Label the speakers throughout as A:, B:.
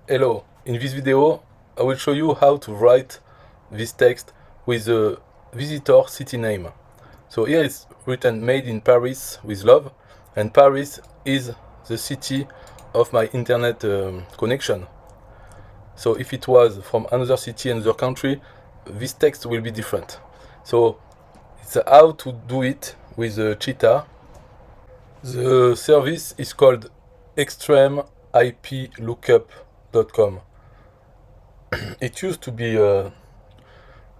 A: Hello, in this video I will show you how to write this text with the visitor city name. So here it's written made in Paris with love, and Paris is the city of my internet connection. So if it was from another city, another country, this text will be different. So it's how to do it with the Cheetah. The service is called extremeIPLookup.com. It used to be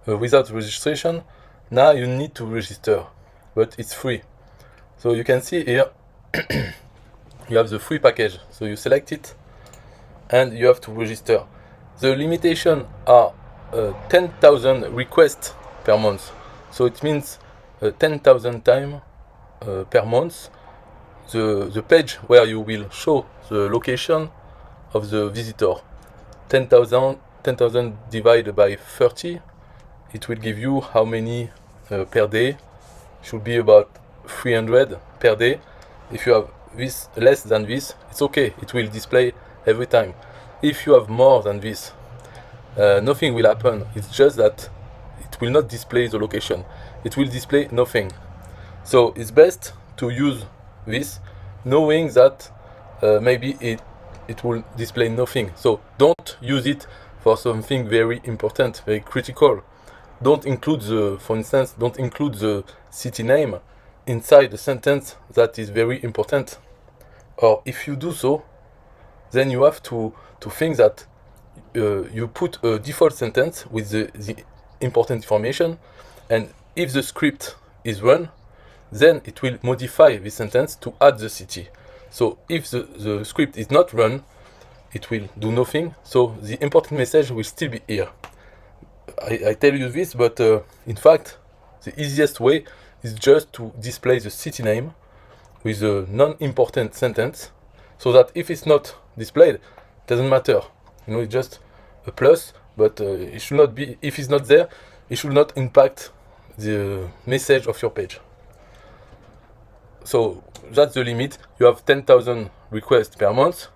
A: without registration. Now you need to register, but it's free. So you can see here you have the free package. So you select it and you have to register. The limitation are 10,000 requests per month. So it means 10,000 times per month the page where you will show the location of the visitor. 10,000 divided by 30, it will give you how many per day. Should be about 300 per day. If you have this less than this, it's okay, it will display every time. If you have more than this, nothing will happen. It's just that it will not display the location, it will display nothing. So it's best to use this knowing that maybe it will display nothing. So don't use it for something very important, very critical. Don't include for instance, don't include the city name inside the sentence that is very important. Or if you do so, then you have to think that you put a default sentence with the important information, and if the script is run, then it will modify the sentence to add the city. So if the script is not run, it will do nothing. So the important message will still be here. I tell you this, but in fact, the easiest way is just to display the city name with a non-important sentence, so that if it's not displayed, it doesn't matter. You know, it's just a plus, but it should not be. If it's not there, it should not impact the message of your page. So that's the limit. You have 10,000 requests per month,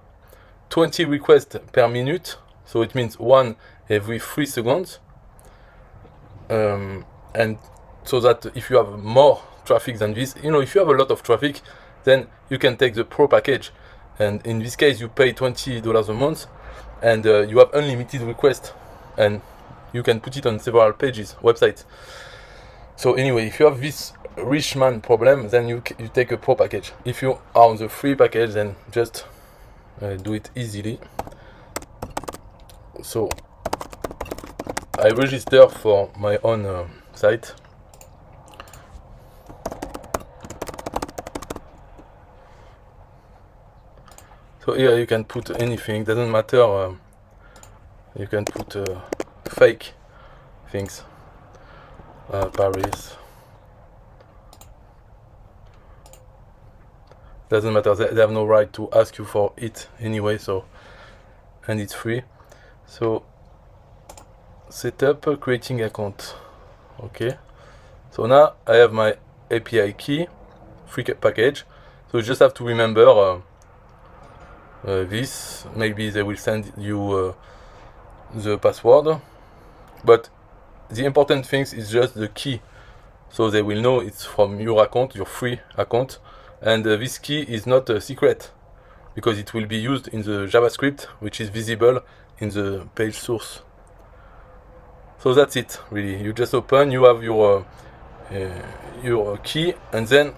A: 20 requests per minute. So it means one every 3 seconds. And so that if you have more traffic than this, you know, if you have a lot of traffic, then you can take the pro package. And in this case, you pay $20 a month, and you have unlimited requests, and you can put it on several pages, websites. So anyway, if you have this rich man problem, then you take a pro package. If you are on the free package, then just do it easily. So I register for my own site. So here you can put anything, doesn't matter. You can put fake things. Paris. Doesn't matter, they have no right to ask you for it anyway, so, and it's free. So setup, creating account. Okay, so now I have my API key, free package. So you just have to remember this. Maybe they will send you the password, but the important thing is just the key, so they will know it's from your account, your free account. And this key is not a secret, because it will be used in the JavaScript, which is visible in the page source. So that's it, really. You just open, you have your key, and then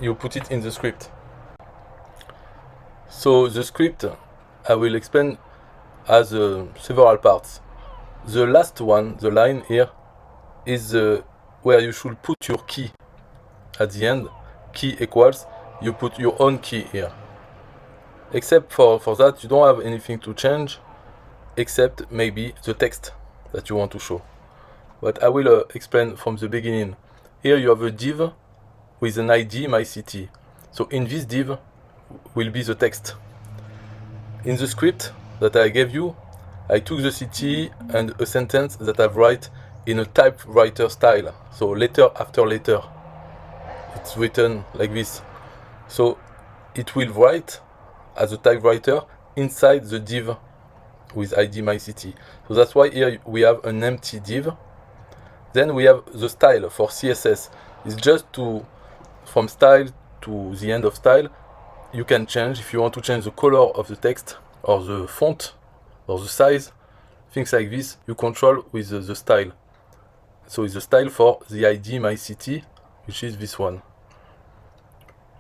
A: you put it in the script. So the script, I will explain as several parts. The last one, the line here, is where you should put your key at the end. Key equals, you put your own key here. Except for that, you don't have anything to change, except maybe the text that you want to show. But I will explain from the beginning. Here you have a div with an ID, my city. So in this div will be the text. In the script that I gave you, I took the city and a sentence that I write in a typewriter style. So letter after letter. It's written like this. So it will write as a typewriter inside the div with ID my city. So that's why here we have an empty div. Then we have the style for CSS. It's just from style to the end of style. You can change if you want to change the color of the text or the font or the size, things like this. You control with the style. So it's the style for the ID my city, which is this one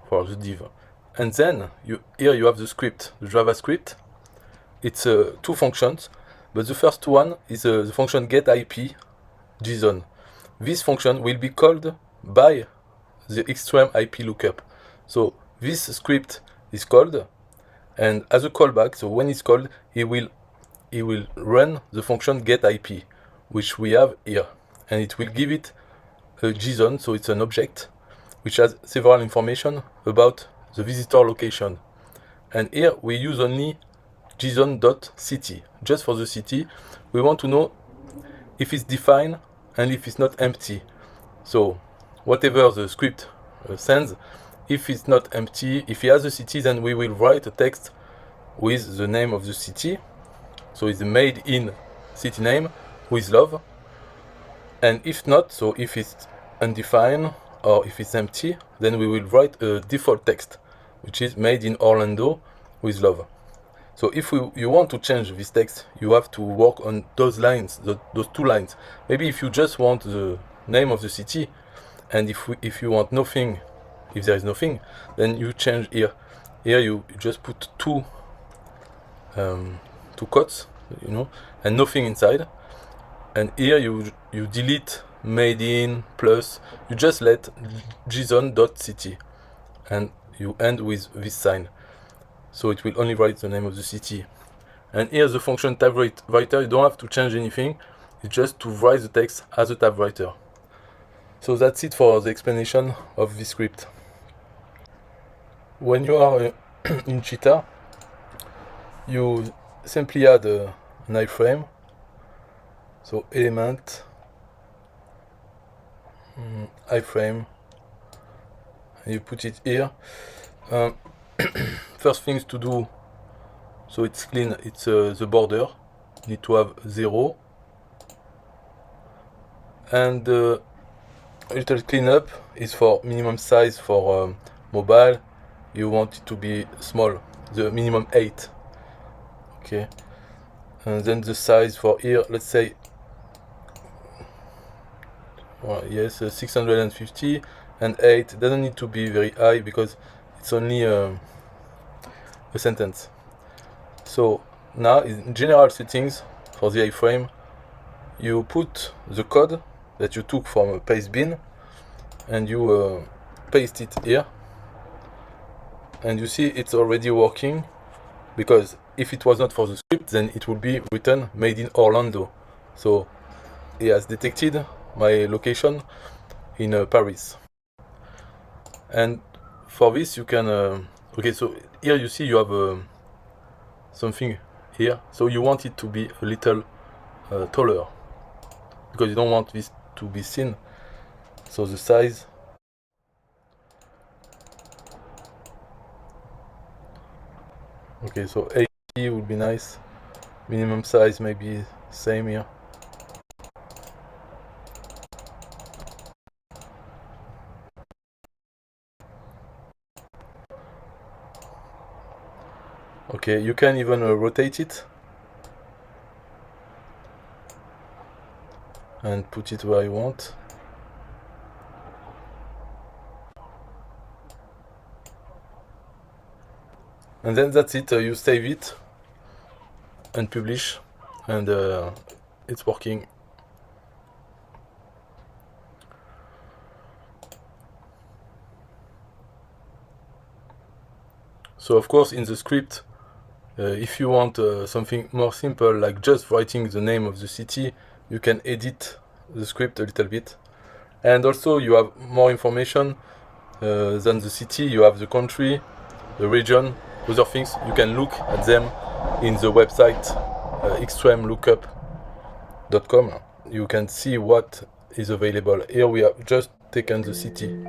A: for the div. And then here you have the script, the JavaScript. It's two functions, but the first one is the function getIP JSON. This function will be called by the extreme IP lookup. So this script is called, and as a callback, so when it's called, it will run the function getIP, which we have here, and it will give it a JSON, so it's an object which has several information about the visitor location. And here we use only JSON.city, just for the city. We want to know if it's defined and if it's not empty. So whatever the script sends, if it's not empty, if it has a city, then we will write a text with the name of the city. So it's made in city name with love. And if not, so if it's undefined or if it's empty, then we will write a default text, which is made in Orlando with love. So if you want to change this text, you have to work on those lines, those two lines. Maybe if you just want the name of the city, and if you want nothing, if there is nothing, then you change here. Here you just put two quotes, and nothing inside. And here you delete made in plus. You just let JSON.city, and you end with this sign. So it will only write the name of the city. And here the function tab writer, you don't have to change anything. It's just to write the text as a tab writer. So that's it for the explanation of this script. When you are in Cheetah, you simply add an iframe. So element, iframe, and you put it here. First things to do, so it's clean, it's the border, you need to have 0. And little cleanup is for minimum size for mobile. You want it to be small, the minimum 8. Okay. And then the size for here, let's say, well, yes, 650 and 8. It doesn't need to be very high because it's only a sentence. So now in general settings for the iframe, you put the code that you took from a paste bin and you paste it here, and you see it's already working, because if it was not for the script, then it would be written made in Orlando. So it has detected my location in Paris. And for this you can okay, so here you see you have something here, so you want it to be a little taller because you don't want this to be seen. So the size, okay, so 80 would be nice. Minimum size maybe same here. Okay, you can even rotate it and put it where you want. And then that's it, you save it and publish, and it's working. So of course in the script, if you want something more simple, like just writing the name of the city, you can edit the script a little bit. And also you have more information than the city. You have the country, the region, other things. You can look at them in the website extremelookup.com. You can see what is available. Here we have just taken the city.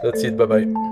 A: That's it, bye bye.